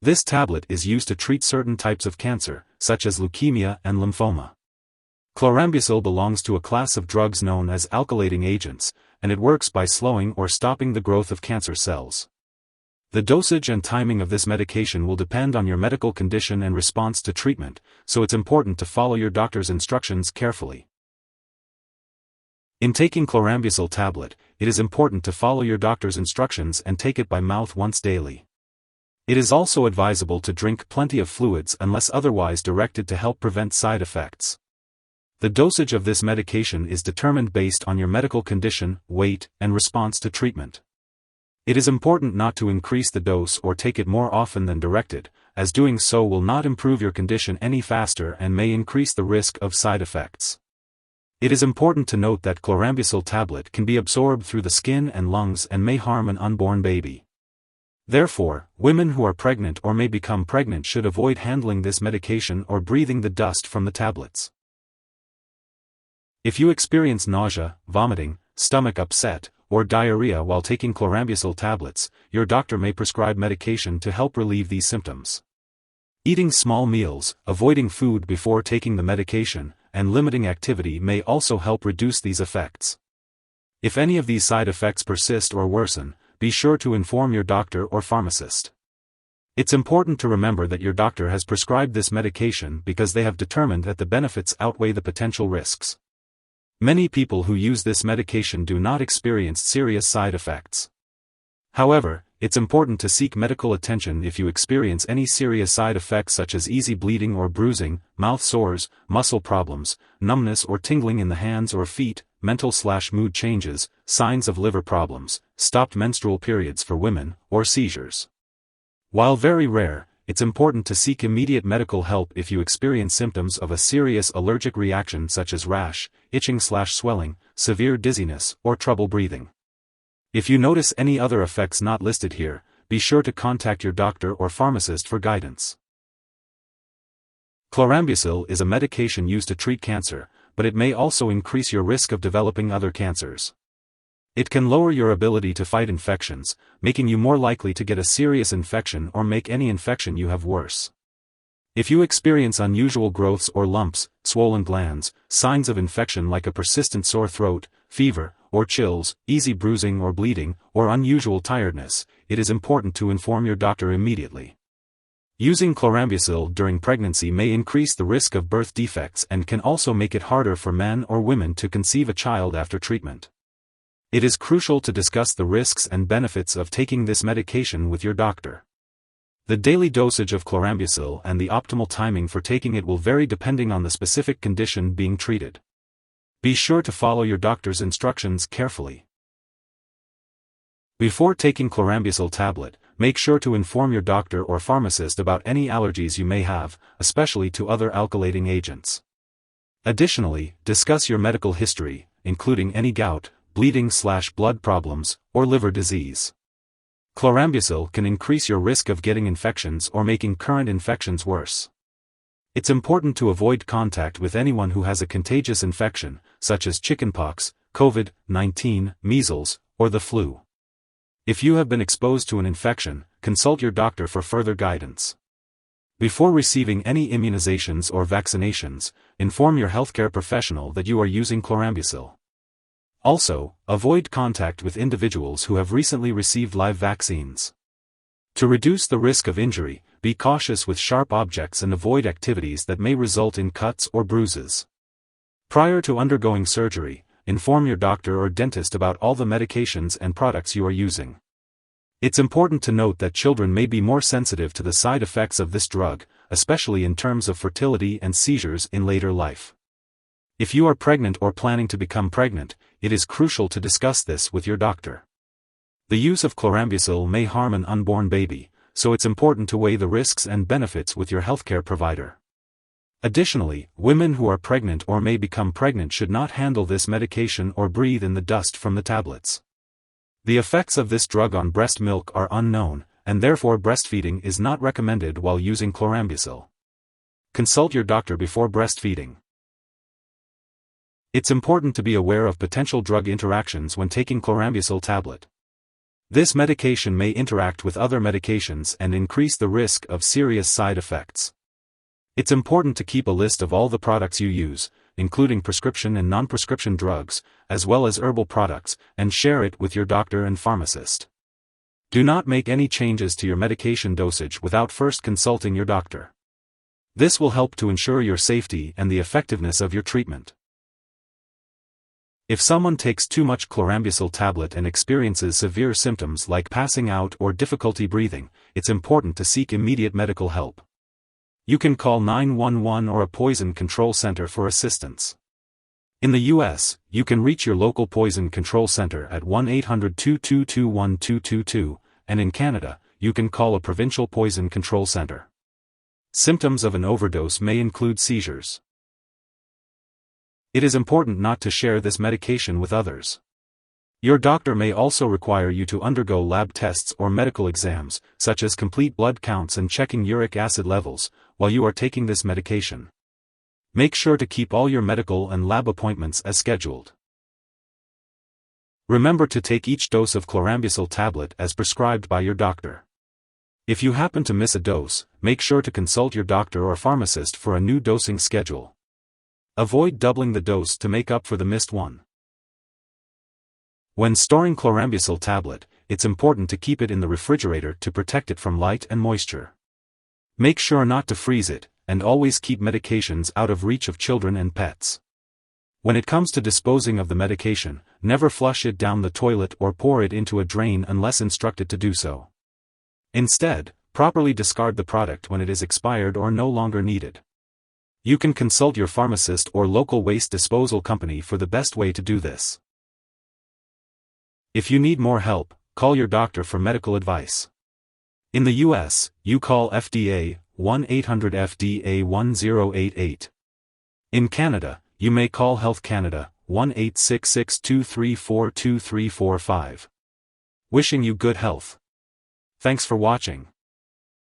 This tablet is used to treat certain types of cancer, such as leukemia and lymphoma. Chlorambucil belongs to a class of drugs known as alkylating agents, and it works by slowing or stopping the growth of cancer cells. The dosage and timing of this medication will depend on your medical condition and response to treatment, so it's important to follow your doctor's instructions carefully. In taking Chlorambucil tablet, it is important to follow your doctor's instructions and take it by mouth once daily. It is also advisable to drink plenty of fluids unless otherwise directed to help prevent side effects. The dosage of this medication is determined based on your medical condition, weight, and response to treatment. It is important not to increase the dose or take it more often than directed, as doing so will not improve your condition any faster and may increase the risk of side effects. It is important to note that Chlorambucil tablet can be absorbed through the skin and lungs and may harm an unborn baby. Therefore, women who are pregnant or may become pregnant should avoid handling this medication or breathing the dust from the tablets. If you experience nausea, vomiting, stomach upset, or diarrhea while taking Chlorambucil tablets, your doctor may prescribe medication to help relieve these symptoms. Eating small meals, avoiding food before taking the medication, and limiting activity may also help reduce these effects. If any of these side effects persist or worsen, be sure to inform your doctor or pharmacist. It's important to remember that your doctor has prescribed this medication because they have determined that the benefits outweigh the potential risks. Many people who use this medication do not experience serious side effects. However, it's important to seek medical attention if you experience any serious side effects such as easy bleeding or bruising, mouth sores, muscle problems, numbness or tingling in the hands or feet, mental/mood changes, signs of liver problems, stopped menstrual periods for women, or seizures. While very rare, it's important to seek immediate medical help if you experience symptoms of a serious allergic reaction such as rash, itching/swelling, severe dizziness, or trouble breathing. If you notice any other effects not listed here, be sure to contact your doctor or pharmacist for guidance. Chlorambucil is a medication used to treat cancer, but it may also increase your risk of developing other cancers. It can lower your ability to fight infections, making you more likely to get a serious infection or make any infection you have worse. If you experience unusual growths or lumps, swollen glands, signs of infection like a persistent sore throat, fever, or chills, easy bruising or bleeding, or unusual tiredness, it is important to inform your doctor immediately. Using Chlorambucil during pregnancy may increase the risk of birth defects and can also make it harder for men or women to conceive a child after treatment. It is crucial to discuss the risks and benefits of taking this medication with your doctor. The daily dosage of Chlorambucil and the optimal timing for taking it will vary depending on the specific condition being treated. Be sure to follow your doctor's instructions carefully. Before taking Chlorambucil tablet, make sure to inform your doctor or pharmacist about any allergies you may have, especially to other alkylating agents. Additionally, discuss your medical history, including any gout, bleeding/blood problems, or liver disease. Chlorambucil can increase your risk of getting infections or making current infections worse. It's important to avoid contact with anyone who has a contagious infection, such as chickenpox, COVID-19, measles, or the flu. If you have been exposed to an infection, consult your doctor for further guidance. Before receiving any immunizations or vaccinations, inform your healthcare professional that you are using Chlorambucil. Also, avoid contact with individuals who have recently received live vaccines. To reduce the risk of injury, be cautious with sharp objects and avoid activities that may result in cuts or bruises. Prior to undergoing surgery, inform your doctor or dentist about all the medications and products you are using. It's important to note that children may be more sensitive to the side effects of this drug, especially in terms of fertility and seizures in later life. If you are pregnant or planning to become pregnant, it is crucial to discuss this with your doctor. The use of Chlorambucil may harm an unborn baby, so it's important to weigh the risks and benefits with your healthcare provider. Additionally, women who are pregnant or may become pregnant should not handle this medication or breathe in the dust from the tablets. The effects of this drug on breast milk are unknown, and therefore breastfeeding is not recommended while using Chlorambucil. Consult your doctor before breastfeeding. It's important to be aware of potential drug interactions when taking Chlorambucil tablet. This medication may interact with other medications and increase the risk of serious side effects. It's important to keep a list of all the products you use, including prescription and non-prescription drugs, as well as herbal products, and share it with your doctor and pharmacist. Do not make any changes to your medication dosage without first consulting your doctor. This will help to ensure your safety and the effectiveness of your treatment. If someone takes too much chlorambucil tablet and experiences severe symptoms like passing out or difficulty breathing, it's important to seek immediate medical help. You can call 911 or a poison control center for assistance. In the U.S., you can reach your local poison control center at 1-800-222-1222, and in Canada, you can call a provincial poison control center. Symptoms of an overdose may include seizures. It is important not to share this medication with others. Your doctor may also require you to undergo lab tests or medical exams, such as complete blood counts and checking uric acid levels, while you are taking this medication. Make sure to keep all your medical and lab appointments as scheduled. Remember to take each dose of chlorambucil tablet as prescribed by your doctor. If you happen to miss a dose, make sure to consult your doctor or pharmacist for a new dosing schedule. Avoid doubling the dose to make up for the missed one. When storing chlorambucil tablet, it's important to keep it in the refrigerator to protect it from light and moisture. Make sure not to freeze it, and always keep medications out of reach of children and pets. When it comes to disposing of the medication, never flush it down the toilet or pour it into a drain unless instructed to do so. Instead, properly discard the product when it is expired or no longer needed. You can consult your pharmacist or local waste disposal company for the best way to do this. If you need more help, call your doctor for medical advice. In the U.S., you call FDA, 1-800-FDA-1088. In Canada, you may call Health Canada, 1-866-234-2345. Wishing you good health. Thanks for watching.